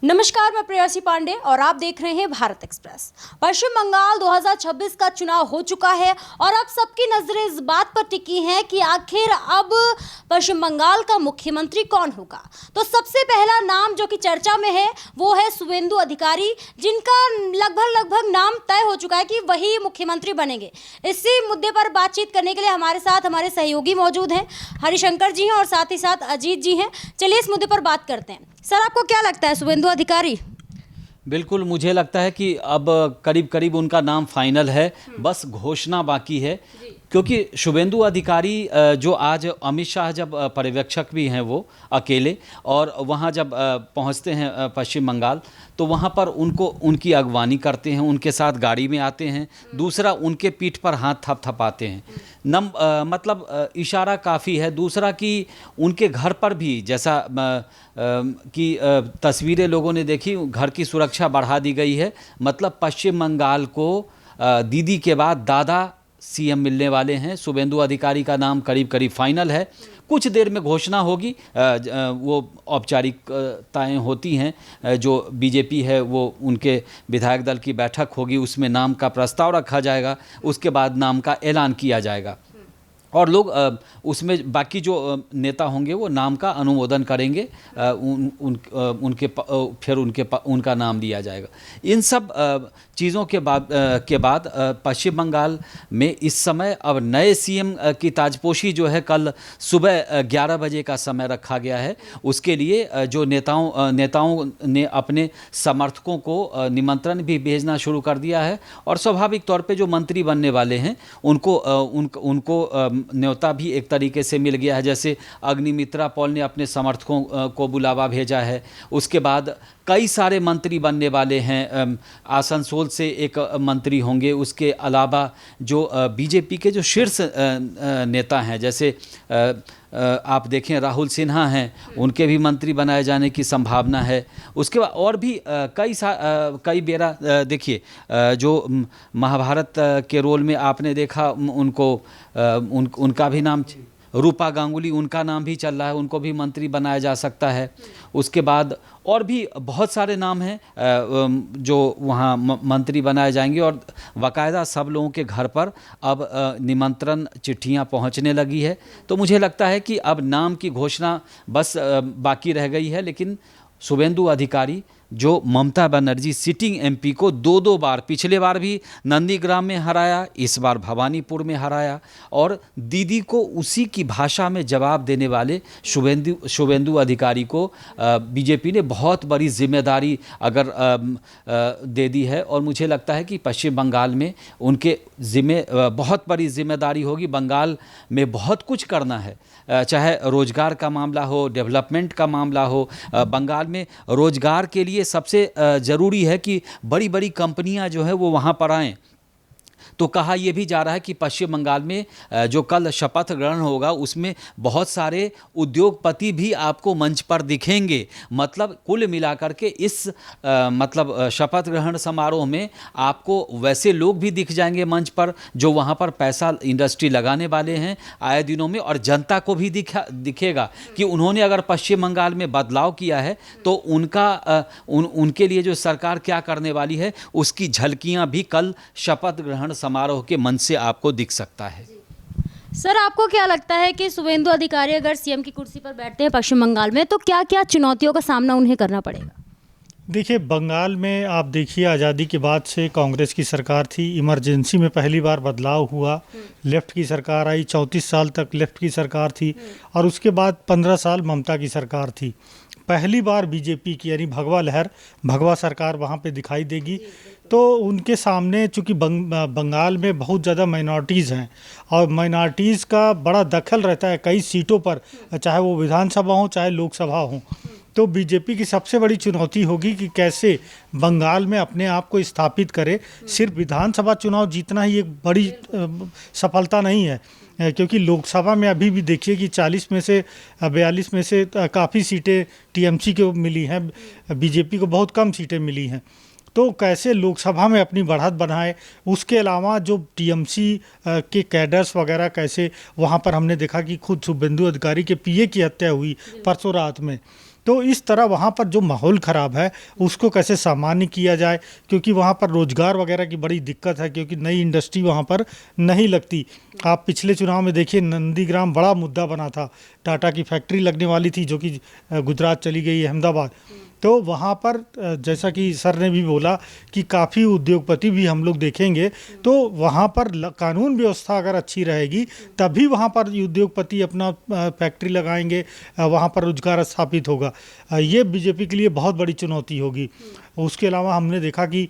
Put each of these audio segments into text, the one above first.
नमस्कार, मैं प्रेयसी पांडे और आप देख रहे हैं भारत एक्सप्रेस। पश्चिम बंगाल 2026 का चुनाव हो चुका है और अब सबकी नजरें इस बात पर टिकी हैं कि आखिर अब पश्चिम बंगाल का मुख्यमंत्री कौन होगा। तो सबसे पहला नाम जो कि चर्चा में है वो है शुवेंदु अधिकारी, जिनका लगभग नाम तय हो चुका है कि वही मुख्यमंत्री बनेंगे। इसी मुद्दे पर बातचीत करने के लिए हमारे साथ हमारे सहयोगी मौजूद हैं, हरिशंकर जी हैं और साथ ही साथ अजीत जी हैं। चलिए इस मुद्दे पर बात करते हैं। सर, आपको क्या लगता है शुवेंदु अधिकारी? बिल्कुल, मुझे लगता है कि अब करीब उनका नाम फाइनल है, बस घोषणा बाकी है। क्योंकि शुवेंदु अधिकारी जो आज अमित शाह जब पर्यवेक्षक भी हैं वो अकेले, और वहाँ जब पहुँचते हैं पश्चिम बंगाल, तो वहाँ पर उनकी अगवानी करते हैं, उनके साथ गाड़ी में आते हैं। दूसरा, उनके पीठ पर हाथ थपथपाते हैं। मतलब इशारा काफ़ी है। दूसरा कि उनके घर पर भी जैसा कि तस्वीरें लोगों ने देखी, घर की सुरक्षा बढ़ा दी गई है। मतलब पश्चिम बंगाल को दीदी के बाद दादा सीएम मिलने वाले हैं। शुवेंदु अधिकारी का नाम करीब फाइनल है। कुछ देर में घोषणा होगी, वो औपचारिकताएं होती हैं। जो बीजेपी है वो उनके विधायक दल की बैठक होगी, उसमें नाम का प्रस्ताव रखा जाएगा, उसके बाद नाम का ऐलान किया जाएगा और लोग उसमें बाकी जो नेता होंगे वो नाम का अनुमोदन करेंगे। उनका नाम लिया जाएगा। इन सब चीज़ों के बाद पश्चिम बंगाल में इस समय अब नए सीएम की ताजपोशी जो है कल सुबह 11 बजे का समय रखा गया है। उसके लिए जो नेताओं ने अपने समर्थकों को निमंत्रण भी भेजना शुरू कर दिया है और स्वाभाविक तौर पे जो मंत्री बनने वाले हैं उनको न्योता भी एक तरीके से मिल गया है। जैसे अग्निमित्रा पॉल ने अपने समर्थकों को बुलावा भेजा है। उसके बाद कई सारे मंत्री बनने वाले हैं। आसनसोल से एक मंत्री होंगे। उसके अलावा जो बीजेपी के जो शीर्ष नेता हैं, जैसे आप देखें राहुल सिन्हा हैं, उनके भी मंत्री बनाए जाने की संभावना है। उसके बाद और भी कई बेरा देखिए, जो महाभारत के रोल में आपने देखा उनका भी नाम, रूपा गांगुली, उनका नाम भी चल रहा है, उनको भी मंत्री बनाया जा सकता है। उसके बाद और भी बहुत सारे नाम हैं जो वहाँ मंत्री बनाए जाएंगे और बाकायदा सब लोगों के घर पर अब निमंत्रण चिट्ठियाँ पहुँचने लगी है। तो मुझे लगता है कि अब नाम की घोषणा बस बाकी रह गई है। लेकिन शुवेंदु अधिकारी जो ममता बनर्जी सिटिंग एमपी को दो बार, पिछले बार भी नंदीग्राम में हराया, इस बार भवानीपुर में हराया, और दीदी को उसी की भाषा में जवाब देने वाले शुवेंदु अधिकारी को बीजेपी ने बहुत बड़ी जिम्मेदारी अगर दे दी है। और मुझे लगता है कि पश्चिम बंगाल में उनके बहुत बड़ी जिम्मेदारी होगी। बंगाल में बहुत कुछ करना है, चाहे रोजगार का मामला हो, डेवलपमेंट का मामला हो। बंगाल में रोजगार के लिए सबसे ज़रूरी है कि बड़ी बड़ी कंपनियां जो है वो वहाँ पर आएँ। तो कहा यह भी जा रहा है कि पश्चिम बंगाल में जो कल शपथ ग्रहण होगा उसमें बहुत सारे उद्योगपति भी आपको मंच पर दिखेंगे। मतलब कुल मिलाकर के इस मतलब शपथ ग्रहण समारोह में आपको वैसे लोग भी दिख जाएंगे मंच पर जो वहाँ पर पैसा इंडस्ट्री लगाने वाले हैं आए दिनों में, और जनता को भी दिखेगा कि उन्होंने अगर पश्चिम बंगाल में बदलाव किया है तो उनके लिए जो सरकार क्या करने वाली है उसकी झलकियाँ भी कल शपथ ग्रहण समारोह के मंच से आपको दिख सकता है। सर, आपको क्या लगता है कि शुवेंदु अधिकारी अगर सीएम की कुर्सी पर बैठते हैं पश्चिम बंगाल में तो क्या क्या चुनौतियों का सामना उन्हें करना पड़ेगा? देखिए, बंगाल में आप देखिए आज़ादी के बाद से कांग्रेस की सरकार थी, इमरजेंसी में पहली बार बदलाव हुआ, लेफ्ट की सरकार आई, 34 साल तक लेफ्ट की सरकार थी और उसके बाद 15 साल ममता की सरकार थी। पहली बार बीजेपी की यानी भगवा सरकार वहाँ पे दिखाई देगी। तो उनके सामने चूँकि बंगाल में बहुत ज़्यादा माइनॉरिटीज़ हैं और माइनॉरिटीज़ का बड़ा दखल रहता है कई सीटों पर, चाहे वो विधानसभा हो चाहे लोकसभा हो। तो बीजेपी की सबसे बड़ी चुनौती होगी कि कैसे बंगाल में अपने आप को स्थापित करे। सिर्फ विधानसभा चुनाव जीतना ही एक बड़ी सफलता नहीं है, क्योंकि लोकसभा में अभी भी देखिए कि 40 में से 42 में से काफ़ी सीटें टीएमसी को मिली हैं, बीजेपी को बहुत कम सीटें मिली हैं। तो कैसे लोकसभा में अपनी बढ़त बनाए। उसके अलावा जो टीएमसी के कैडर्स वगैरह कैसे, वहाँ पर हमने देखा कि खुद शुवेंदु अधिकारी के पीए की हत्या हुई परसों रात में। तो इस तरह वहाँ पर जो माहौल ख़राब है उसको कैसे सामान्य किया जाए, क्योंकि वहाँ पर रोज़गार वगैरह की बड़ी दिक्कत है, क्योंकि नई इंडस्ट्री वहाँ पर नहीं लगती। आप पिछले चुनाव में देखिए नंदीग्राम बड़ा मुद्दा बना था, टाटा की फैक्ट्री लगने वाली थी जो कि गुजरात चली गई, अहमदाबाद। तो वहाँ पर जैसा कि सर ने भी बोला कि काफ़ी उद्योगपति भी हम लोग देखेंगे, तो वहाँ पर कानून व्यवस्था अगर अच्छी रहेगी तभी वहाँ पर उद्योगपति अपना फैक्ट्री लगाएंगे, वहाँ पर रोजगार स्थापित होगा। ये बीजेपी के लिए बहुत बड़ी चुनौती होगी। उसके अलावा हमने देखा कि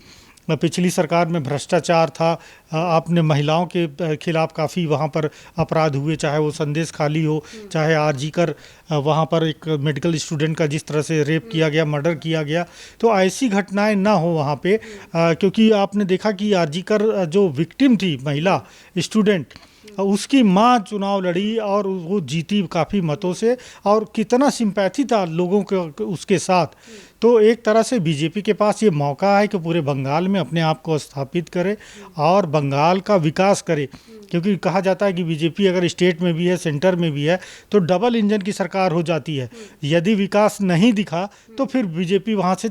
पिछली सरकार में भ्रष्टाचार था, आपने महिलाओं के खिलाफ काफ़ी वहाँ पर अपराध हुए, चाहे वो संदेश खाली हो, चाहे आरजी कर वहाँ पर एक मेडिकल स्टूडेंट का जिस तरह से रेप किया गया, मर्डर किया गया, तो ऐसी घटनाएं ना हो वहाँ पे। क्योंकि आपने देखा कि आरजी कर जो विक्टिम थी महिला स्टूडेंट, उसकी माँ चुनाव लड़ी और वो जीती काफ़ी मतों से, और कितना सिंपैथी था लोगों के उसके साथ। तो एक तरह से बीजेपी के पास ये मौका है कि पूरे बंगाल में अपने आप को स्थापित करे और बंगाल का विकास करे, क्योंकि कहा जाता है कि बीजेपी अगर स्टेट में भी है, सेंटर में भी है, तो डबल इंजन की सरकार हो जाती है। यदि विकास नहीं दिखा तो फिर बीजेपी वहाँ से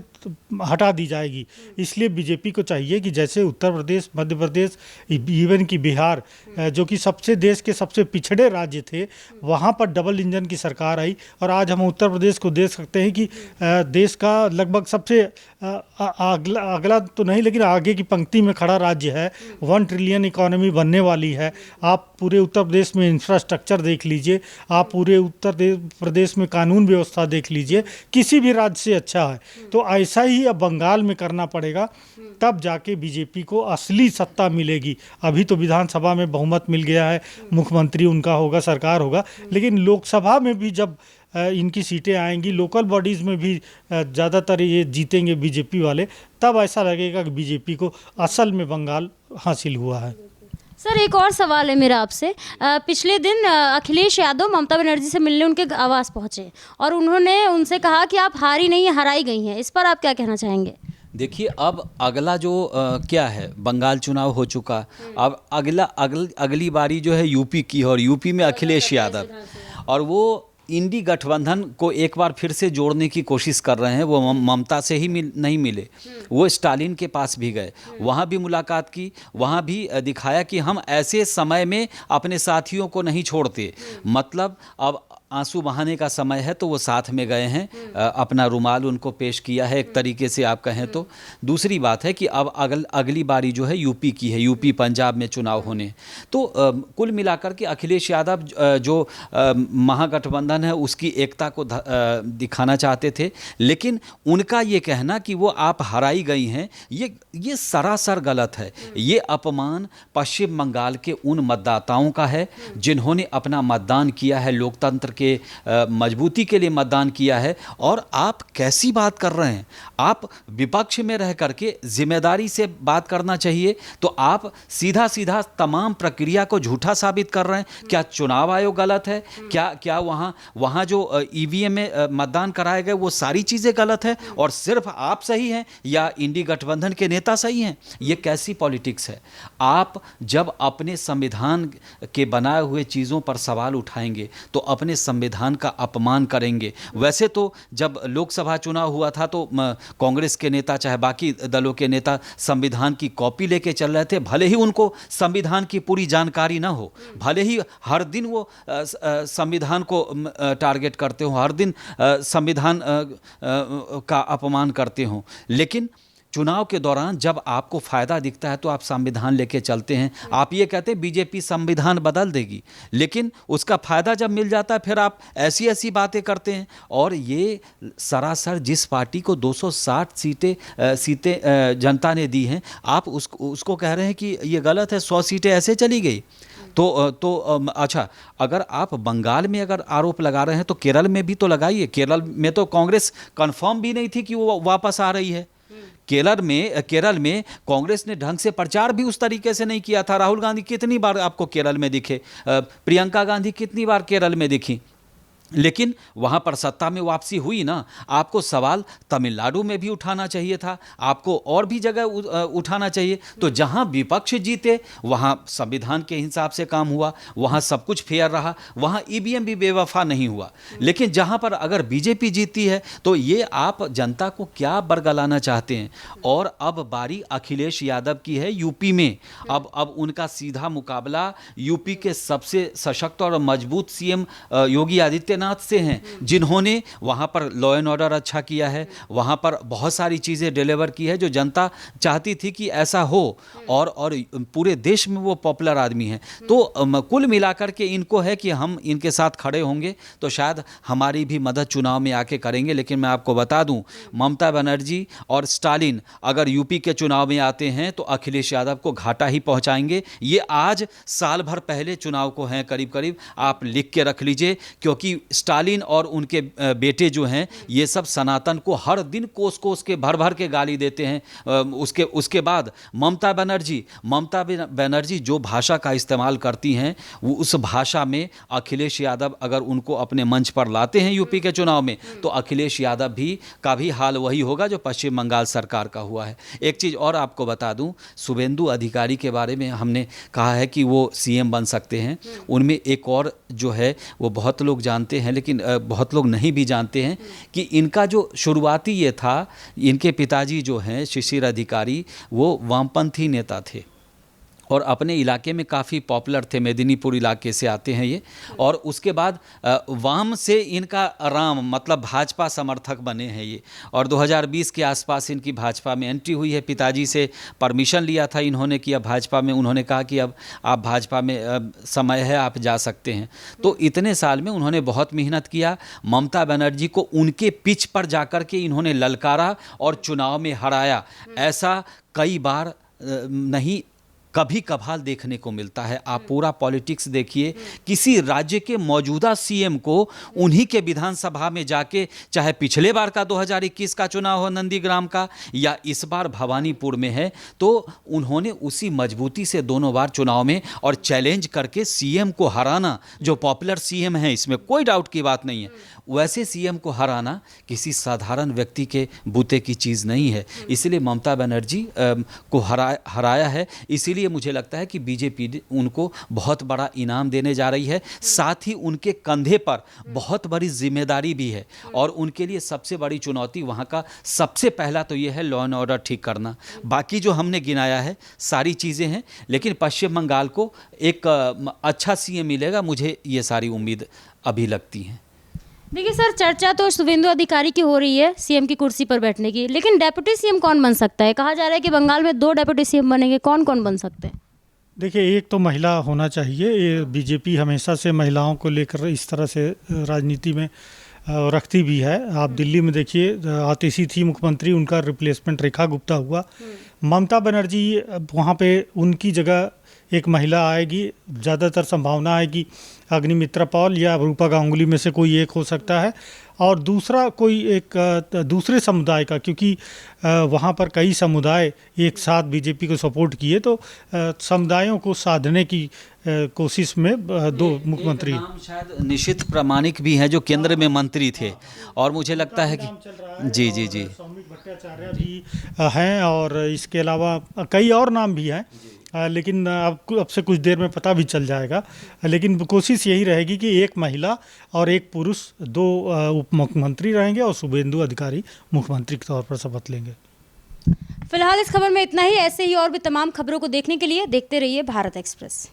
हटा दी जाएगी। इसलिए बीजेपी को चाहिए कि जैसे उत्तर प्रदेश, मध्य प्रदेश, इवन कि बिहार, जो कि सबसे देश के सबसे पिछड़े राज्य थे, वहाँ पर डबल इंजन की सरकार आई, और आज हम उत्तर प्रदेश को देख सकते हैं कि देश का लगभग सबसे अगला तो नहीं लेकिन आगे की पंक्ति में खड़ा राज्य है। 1 ट्रिलियन इकोनॉमी बनने वाली है। आप पूरे उत्तर प्रदेश में इंफ्रास्ट्रक्चर देख लीजिए, आप पूरे उत्तर प्रदेश में कानून व्यवस्था देख लीजिए, किसी भी राज्य से अच्छा है। तो ऐसा ही अब बंगाल में करना पड़ेगा, तब जाके बीजेपी को असली सत्ता मिलेगी। अभी तो विधानसभा में बहुमत मिल गया है, मुख्यमंत्री उनका होगा, सरकार होगा, लेकिन लोकसभा में भी जब इनकी सीटें आएंगी, लोकल बॉडीज़ में भी ज़्यादातर ये जीतेंगे बीजेपी वाले, तब ऐसा लगेगा कि बीजेपी को असल में बंगाल हासिल हुआ है। सर, एक और सवाल है मेरा आपसे। पिछले दिन अखिलेश यादव ममता बनर्जी से मिलने उनके आवास पहुंचे और उन्होंने उनसे कहा कि आप हारी नहीं, हराई गई हैं। इस पर आप क्या कहना चाहेंगे? देखिए, अब अगला जो क्या है, बंगाल चुनाव हो चुका, अब अगली बारी जो है यूपी की, और यूपी में अखिलेश यादव, और वो इंडी गठबंधन को एक बार फिर से जोड़ने की कोशिश कर रहे हैं। वो ममता से ही नहीं मिले, वो स्टालिन के पास भी गए, वहाँ भी मुलाकात की, वहाँ भी दिखाया कि हम ऐसे समय में अपने साथियों को नहीं छोड़ते। मतलब अब आंसू बहाने का समय है तो वो साथ में गए हैं, अपना रुमाल उनको पेश किया है एक तरीके से आप कहें तो। दूसरी बात है कि अब अगली बारी जो है यूपी की है, यूपी पंजाब में चुनाव होने। तो कुल मिलाकर के अखिलेश यादव जो महागठबंधन है उसकी एकता को दिखाना चाहते थे, लेकिन उनका ये कहना कि वो आप हराई गई हैं, ये सरासर गलत है। ये अपमान पश्चिम बंगाल के उन मतदाताओं का है जिन्होंने अपना मतदान किया है, लोकतंत्र के मजबूती के लिए मतदान किया है। और आप कैसी बात कर रहे हैं? आप विपक्ष में रह करके जिम्मेदारी से बात करना चाहिए, तो आप सीधा सीधा तमाम प्रक्रिया को झूठा साबित कर रहे हैं। क्या चुनाव आयोग गलत है? क्या वहाँ जो ईवीएम में मतदान कराए गए वो सारी चीज़ें गलत है और सिर्फ आप सही हैं, या इंडी गठबंधन के नेता सही हैं? ये कैसी पॉलिटिक्स है? आप जब अपने संविधान के बनाए हुए चीज़ों पर सवाल उठाएंगे तो अपने संविधान का अपमान करेंगे। वैसे तो जब लोकसभा चुनाव हुआ था तो कांग्रेस के नेता चाहे बाकी दलों के नेता संविधान की कॉपी लेके चल रहे थे, भले ही उनको संविधान की पूरी जानकारी ना हो, भले ही हर दिन वो संविधान को टारगेट करते हो, हर दिन संविधान का अपमान करते हो, लेकिन चुनाव के दौरान जब आपको फ़ायदा दिखता है तो आप संविधान लेके चलते हैं। आप ये कहते हैं बीजेपी संविधान बदल देगी, लेकिन उसका फ़ायदा जब मिल जाता है फिर आप ऐसी ऐसी बातें करते हैं। और ये सरासर जिस पार्टी को 260 सीटें जनता ने दी हैं, आप उसको कह रहे हैं कि ये गलत है, 100 सीटें ऐसे चली गई। तो अच्छा, अगर आप बंगाल में अगर आरोप लगा रहे हैं तो केरल में भी तो लगाइए। केरल में तो कांग्रेस कंफर्म भी नहीं थी कि वो वापस आ रही है। केरल में कांग्रेस ने ढंग से प्रचार भी उस तरीके से नहीं किया था। राहुल गांधी कितनी बार आपको केरल में दिखे? प्रियंका गांधी कितनी बार केरल में दिखी? लेकिन वहाँ पर सत्ता में वापसी हुई ना, आपको सवाल तमिलनाडु में भी उठाना चाहिए था, आपको और भी जगह उठाना चाहिए। तो जहाँ विपक्ष जीते वहाँ संविधान के हिसाब से काम हुआ, वहाँ सब कुछ फेयर रहा, वहाँ ईवीएम भी बेवफा नहीं हुआ। लेकिन जहाँ पर अगर बीजेपी जीती है तो ये आप जनता को क्या बरगलाना चाहते हैं। और अब बारी अखिलेश यादव की है यूपी में। अब उनका सीधा मुकाबला यूपी के सबसे सशक्त और मजबूत सीएम योगी आदित्यनाथ से हैं, जिन्होंने वहाँ पर लॉ एंड ऑर्डर अच्छा किया है, वहाँ पर बहुत सारी चीज़ें डिलीवर की है जो जनता चाहती थी कि ऐसा हो। और पूरे देश में वो पॉपुलर आदमी हैं। तो कुल मिलाकर के इनको है कि हम इनके साथ खड़े होंगे तो शायद हमारी भी मदद चुनाव में आके करेंगे। लेकिन मैं आपको बता दूं, ममता बनर्जी और स्टालिन अगर यूपी के चुनाव में आते हैं तो अखिलेश यादव को घाटा ही पहुंचाएंगे। ये आज साल भर पहले चुनाव को हैं करीब करीब, आप लिख के रख लीजिए, क्योंकि स्टालिन और उनके बेटे जो हैं ये सब सनातन को हर दिन कोस कोस के भर भर के गाली देते हैं। उसके बाद ममता बनर्जी जो भाषा का इस्तेमाल करती हैं वो उस भाषा में अखिलेश यादव अगर उनको अपने मंच पर लाते हैं यूपी के चुनाव में तो अखिलेश यादव का भी हाल वही होगा जो पश्चिम बंगाल सरकार का हुआ है। एक चीज़ और आपको बता दूं, शुभेंदु अधिकारी के बारे में हमने कहा है कि वो सीएम बन सकते हैं। उनमें एक और जो है वो बहुत लोग जानते हैं लेकिन बहुत लोग नहीं भी जानते हैं कि इनका जो शुरुआती ये था, इनके पिताजी जो हैं शिशिर अधिकारी वो वामपंथी नेता थे और अपने इलाके में काफ़ी पॉपुलर थे, मेदिनीपुर इलाके से आते हैं ये। और उसके बाद वाम से इनका राम मतलब भाजपा समर्थक बने हैं ये। और 2020 के आसपास इनकी भाजपा में एंट्री हुई है। पिताजी से परमिशन लिया था इन्होंने कि अब भाजपा में, उन्होंने कहा कि अब आप भाजपा में समय है, आप जा सकते हैं। तो इतने साल में उन्होंने बहुत मेहनत किया। ममता बनर्जी को उनके पिच पर जाकर के इन्होंने ललकारा और चुनाव में हराया। ऐसा कई बार नहीं, कभी कभार देखने को मिलता है। आप पूरा पॉलिटिक्स देखिए, किसी राज्य के मौजूदा सीएम को उन्हीं के विधानसभा में जाके, चाहे पिछले बार का 2021 का चुनाव हो नंदीग्राम का या इस बार भवानीपुर में है, तो उन्होंने उसी मजबूती से दोनों बार चुनाव में और चैलेंज करके सीएम को हराना, जो पॉपुलर सीएम है इसमें कोई डाउट की बात नहीं है, वैसे सीएम को हराना किसी साधारण व्यक्ति के बूते की चीज़ नहीं है। इसलिए ममता बनर्जी को हराया है। इसीलिए मुझे लगता है कि बीजेपी उनको बहुत बड़ा इनाम देने जा रही है। साथ ही उनके कंधे पर बहुत बड़ी जिम्मेदारी भी है और उनके लिए सबसे बड़ी चुनौती वहाँ का सबसे पहला तो ये है लॉ एंड ऑर्डर ठीक करना। बाकी जो हमने गिनाया है सारी चीज़ें हैं, लेकिन पश्चिम बंगाल को एक अच्छा सीएम मिलेगा, मुझे ये सारी उम्मीद अभी लगती हैं। देखिए सर, चर्चा तो शुभेंदु अधिकारी की हो रही है सीएम की कुर्सी पर बैठने की, लेकिन डेप्यूटी सीएम कौन बन सकता है? कहा जा रहा है कि बंगाल में 2 डेप्यूटी सीएम बनेंगे। कौन कौन बन सकते हैं? देखिए, एक तो महिला होना चाहिए। ये बीजेपी हमेशा से महिलाओं को लेकर इस तरह से राजनीति में रखती भी है। आप दिल्ली में देखिए, आतिशी थी मुख्यमंत्री, उनका रिप्लेसमेंट रेखा गुप्ता हुआ। ममता बनर्जी वहाँ पे उनकी जगह एक महिला आएगी, ज़्यादातर संभावना है कि अग्निमित्रा पॉल या रूपा गांगुली में से कोई एक हो सकता है, और दूसरा कोई एक दूसरे समुदाय का, क्योंकि वहाँ पर कई समुदाय एक साथ बीजेपी को सपोर्ट किए, तो समुदायों को साधने की कोशिश में 2 मुख्यमंत्री शायद निशित प्रामाणिक भी हैं जो केंद्र में मंत्री थे, और मुझे लगता है कि जी सौमिक भट्टाचार्य भी हैं, और इसके अलावा कई और नाम भी हैं। लेकिन अब से कुछ देर में पता भी चल जाएगा। लेकिन कोशिश यही रहेगी कि एक महिला और एक पुरुष 2 उप मुख्यमंत्री रहेंगे और शुभेंदु अधिकारी मुख्यमंत्री के तौर पर शपथ लेंगे। फिलहाल इस खबर में इतना ही। ऐसे ही और भी तमाम खबरों को देखने के लिए देखते रहिए भारत एक्सप्रेस।